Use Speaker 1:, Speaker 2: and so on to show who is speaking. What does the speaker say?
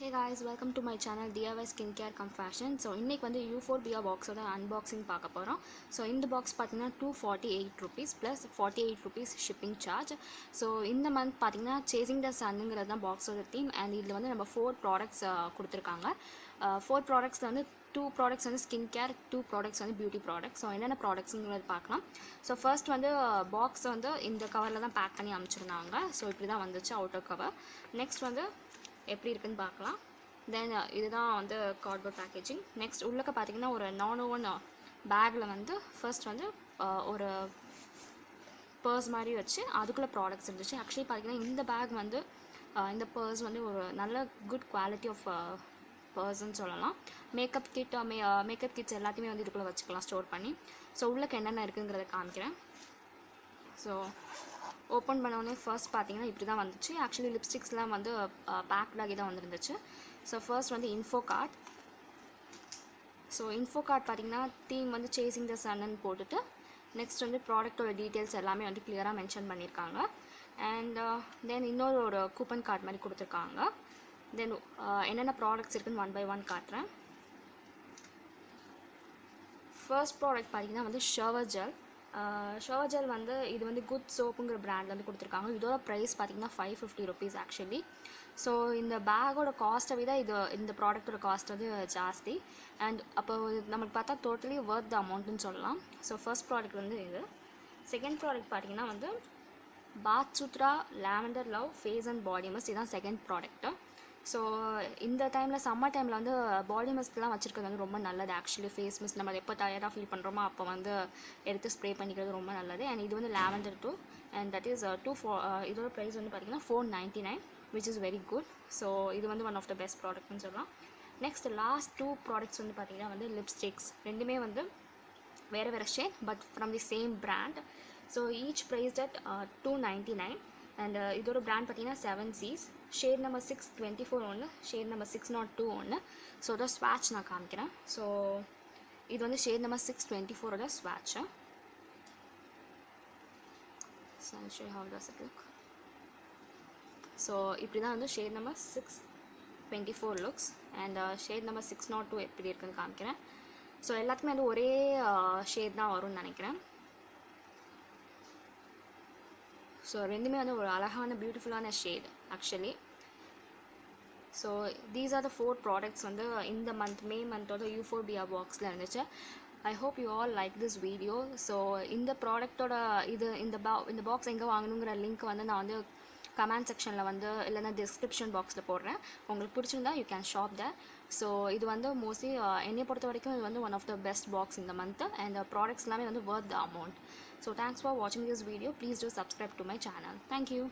Speaker 1: Hey guys, welcome to my channel DIY Skincare Come Fashion. So இன்னைக்கு வந்து Euphorbia box ஓட unboxing பார்க்க போறோம். So இந்த box பாத்தீங்கன்னா 248 rupees plus 48 rupees shipping charge. So இந்த month பாத்தீங்கன்னா Chasing the Sunங்கிறது தான் box ஓட theme and இதுல வந்து நம்ம 4 products கொடுத்திருக்காங்க. 4 productsல வந்து 2 products வந்து skincare, 2 products வந்து beauty products. So என்னென்ன productsங்கிறது பார்க்கலாம். So first வந்து box வந்து இந்த கவர்ல தான் பேக் பண்ணி அனுப்பிச்சிருந்தாங்க. So இப்படி தான் வந்துச்சு outer cover. Next வந்து எப்படி இருக்குன்னு பார்க்கலாம். தென் இதுதான் வந்து கார்ட்போர்ட் பேக்கேஜிங். நெக்ஸ்ட் உள்ளக்க பார்த்தீங்கன்னா ஒரு நான்-ஓவன் பேக்கில் வந்து ஃபர்ஸ்ட் வந்து ஒரு பர்ஸ் மாதிரி வச்சு அதுக்குள்ளே ப்ராடக்ட்ஸ் இருந்துச்சு. ஆக்சுவலி பார்த்தீங்கன்னா இந்த பேக் வந்து இந்த பர்ஸ் வந்து ஒரு நல்ல குட் குவாலிட்டி ஆஃப் பர்ஸ்ன்னு சொல்லலாம். மேக்கப் கிட்ஸ் எல்லாத்தையுமே வந்து இதுக்குள்ளே வச்சுக்கலாம் ஸ்டோர் பண்ணி. ஸோ உள்ளக்க என்னென்ன இருக்குங்கிறத காமிக்கிறேன். ஸோ ஓப்பன் பண்ணோடனே ஃபர்ஸ்ட் பார்த்தீங்கன்னா இப்படி தான் வந்துச்சு. ஆக்சுவலி லிப்ஸ்டிக்ஸ்லாம் வந்து பேக்டாகி தான் வந்துருந்துச்சு. ஸோ ஃபர்ஸ்ட் வந்து info card. So info card பார்த்தீங்கன்னா தீம் வந்து சேசிங் த சன்னு போட்டுட்டு நெக்ஸ்ட் வந்து ப்ராடக்டோட டீட்டெயில்ஸ் எல்லாமே வந்து கிளியராக மென்ஷன் பண்ணியிருக்காங்க. அண்ட் தென் இன்னொரு ஒரு கூப்பன் கார்ட் மாதிரி கொடுத்துருக்காங்க. தென் என்னென்ன ப்ராடக்ட்ஸ் இருக்குன்னு 1 by 1 காட்டுறேன். ஃபர்ஸ்ட் ப்ராடக்ட் பார்த்தீங்கன்னா வந்து ஷவர் ஜெல் வந்து இது வந்து குட் சோப்புங்கிற பிராண்டில் வந்து கொடுத்துருக்காங்க. இதோட ப்ரைஸ் பார்த்தீங்கன்னா 550 rupees ஆக்சுவலி. ஸோ இந்த பேக்கோட காஸ்ட்டை விட இந்த ப்ராடக்டோட காஸ்ட் வந்து ஜாஸ்தி. அண்ட் அப்போ நமக்கு பார்த்தா டோட்டலி வர்த் த அமௌண்ட்டுன்னு சொல்லலாம். ஸோ ஃபர்ஸ்ட் ப்ராடக்ட் வந்து இது. செகண்ட் ப்ராடக்ட் பார்த்தீங்கன்னா வந்து Sutra Lavender Love face and body mist. இதுதான் செகண்ட் ப்ராடக்ட்டு. ஸோ இந்த டைமில் சம்மர் டைமில் வந்து பாடி மிஸ்ட்லாம் வச்சுருக்கிறது வந்து ரொம்ப நல்லது. ஆக்சுவலி ஃபேஸ் மிஸ்ட் நம்ம எப்போ டயர்டாக ஃபீல் பண்ணுறோமோ அப்போ வந்து எடுத்து ஸ்ப்ரே பண்ணிக்கிறது ரொம்ப நல்லது. அண்ட் இது வந்து lavender too and that is இதோட ப்ரைஸ் வந்து பார்த்திங்கன்னா 499 which is very good. So இது வந்து ஒன் ஆஃப் த பெஸ்ட் ப்ராடக்ட்னு சொல்லலாம். நெக்ஸ்ட் லாஸ்ட் 2 ப்ராடக்ட்ஸ் வந்து பார்த்திங்கன்னா வந்து லிப்ஸ்டிக்ஸ். ரெண்டுமே வந்து வேறு shade but from the same brand. So each prized at 299 and இதோட பிராண்ட் பார்த்தீங்கன்னா 7Cs. ஷேட் நம்பர் 624 ஒன்று, ஷேட் நம்பர் 602 ஒன்று. ஸோ இதோட ஸ்வாட்ச் நான் காமிக்கிறேன். ஸோ இது வந்து ஷேட் நம்பர் 624ஓட ஸ்வாட்சு. ஸோ இப்படி தான் வந்து shade number 624 looks and shade number 602 எப்படி இருக்குன்னு காமிக்கிறேன். ஸோ எல்லாத்துக்குமே வந்து ஒரே ஷேட் தான் வரும்னு நினைக்கிறேன். ஸோ ரெண்டுமே வந்து ஒரு அழகான பியூட்டிஃபுல்லான shade actually. So these are the 4 products வந்து இந்த மே மந்தோட யூஃபோர்பியா பாக்ஸில் இருந்துச்சு. I hope you all like this video. So இந்த ப்ராடக்டோட இந்த பாக்ஸ் எங்கே வாங்கணுங்கிற லிங்க் வந்து நான் வந்து கமெண்ட் செக்ஷனில் வந்து இல்லைன்னா டிஸ்கிரிப்ஷன் பாக்ஸில் போடுறேன். உங்களுக்கு பிடிச்சிருந்தா you can shop there. So இது வந்து மோஸ்ட்லி என்னை பொறுத்த வரைக்கும் இது வந்து one of the best box இந்த மந்த் அண்ட் ப்ராடக்ட்ஸ் எல்லாமே வந்து worth the amount. So thanks for வாட்சிங் this video. Please do subscribe to my channel. Thank you.